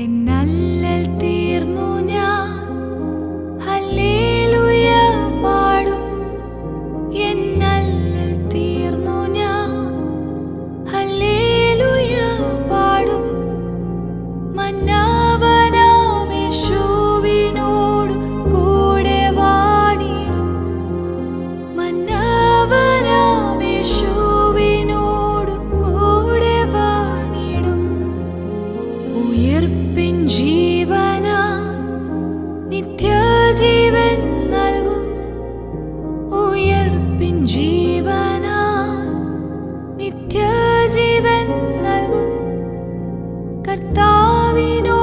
എന്നല്ലൽ തീർന്നു ഞാൻ ഹല്ലേലൂയ പാടും. എന്നല്ലൽ തീർന്നു ഞാൻ ഹല്ലേലൂയ പാടും. മന്നവനാം യേശുവിനോടു കൂടെ വാണിടും. മന്നവനാം യേശുവിനോടു കൂടെ വാണിടും. ഉയിർപ്പിൻ ജീവനാ നിത്യജീവൻ നൽകും. ഉയിർപ്പിൻ ജീവനാ നിത്യജീവൻ നൽകും. കർത്താവിനോ